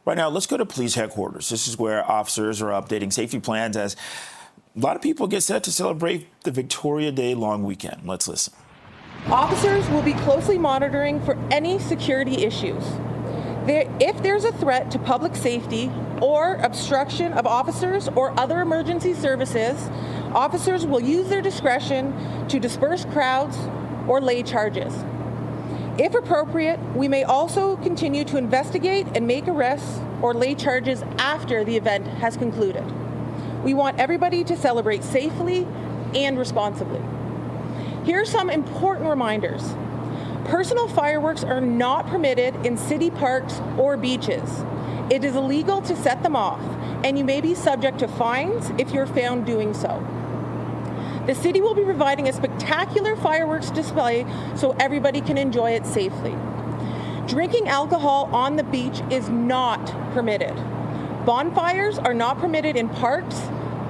Right now, let's go to police headquarters. This is where officers are updating safety plans as a lot of people get set to celebrate the Victoria Day long weekend. Let's listen. Officers will be closely monitoring for any security issues. If there's a threat to public safety or obstruction of officers or other emergency services, officers will use their discretion to disperse crowds or lay charges. If appropriate, we may also continue to investigate and make arrests or lay charges after the event has concluded. We want everybody to celebrate safely and responsibly. Here are some important reminders. Personal fireworks are not permitted in city parks or beaches. It is illegal to set them off, and you may be subject to fines if you're found doing so. The city will be providing a spectacular fireworks display so everybody can enjoy it safely. Drinking alcohol on the beach is not permitted. Bonfires are not permitted in parks,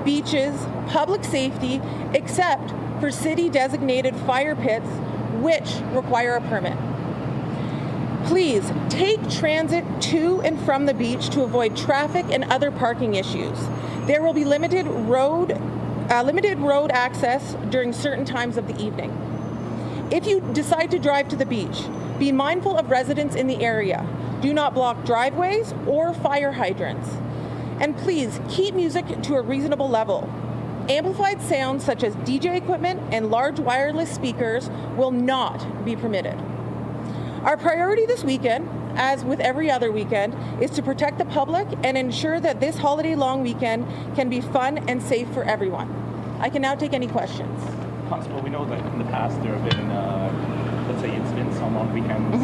beaches, public safety, except for city-designated fire pits, which require a permit. Please take transit to and from the beach to avoid traffic and other parking issues. There will be limited road access during certain times of the evening. If you decide to drive to the beach, be mindful of residents in the area. Do not block driveways or fire hydrants. And please keep music to a reasonable level. Amplified sounds such as DJ equipment and large wireless speakers will not be permitted. Our priority this weekend, as with every other weekend, is to protect the public and ensure that this holiday long weekend can be fun and safe for everyone. I can now take any questions. Constable, we know that in the past there have been, let's say, incidents on long weekends,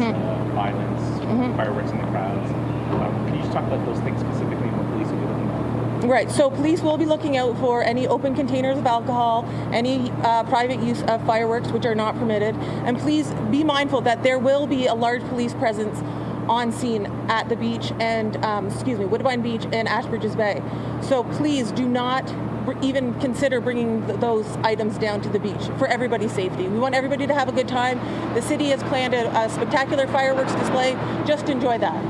violence, fireworks in the crowds. Can you just talk about those things specifically and what police will be looking at? Right, so police will be looking out for any open containers of alcohol, any private use of fireworks which are not permitted, and please be mindful that there will be a large police presence on scene at the beach and, Woodbine Beach and Ashbridges Bay. So please do not even consider bringing those items down to the beach for everybody's safety. We want everybody to have a good time. The city has planned a spectacular fireworks display. Just enjoy that.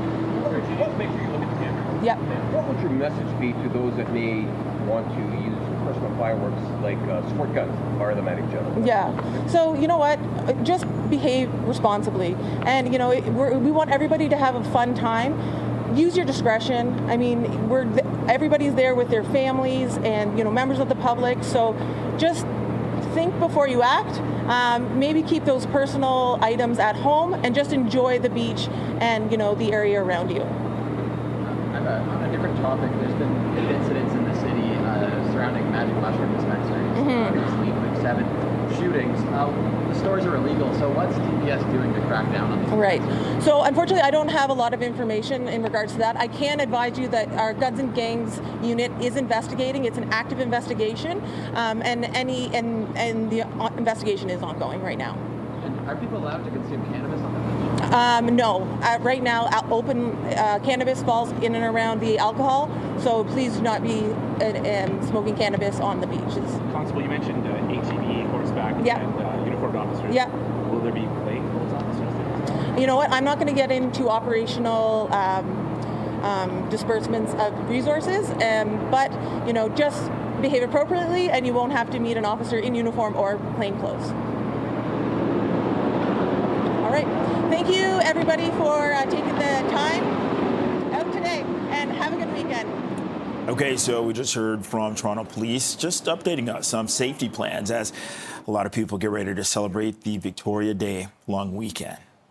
Make sure you look at the camera. Yep. What would your message be to those that may want to use personal fireworks like squirt guns, fire them at each other? Yeah. So you know what? Just behave responsibly, and we want everybody to have a fun time. Use your discretion. I mean, everybody's there with their families and members of the public. So just think before you act. Maybe keep those personal items at home and just enjoy the beach and the area around you. On a different topic, there's been incidents in the city surrounding magic mushroom dispensaries. Recently, like 7 shootings. The stores are illegal, so what's TPS doing to crack down on these? Right. So unfortunately, I don't have a lot of information in regards to that. I can advise you that our Guns and Gangs unit is investigating. It's an active investigation, and the investigation is ongoing right now. And are people allowed to consume cannabis on the beach? No. Right now, open cannabis falls in and around the alcohol, so please do not be smoking cannabis on the beaches. Constable, you mentioned ATV, horseback, and uniformed officers. Yeah. Will there be play for those officers? You know what? I'm not going to get into operational disbursements of resources, but just behave appropriately, and you won't have to meet an officer in uniform or plain clothes. All right. Thank you, everybody, for taking the time out today, and have a good weekend. Okay, so we just heard from Toronto Police just updating us on safety plans as a lot of people get ready to celebrate the Victoria Day long weekend.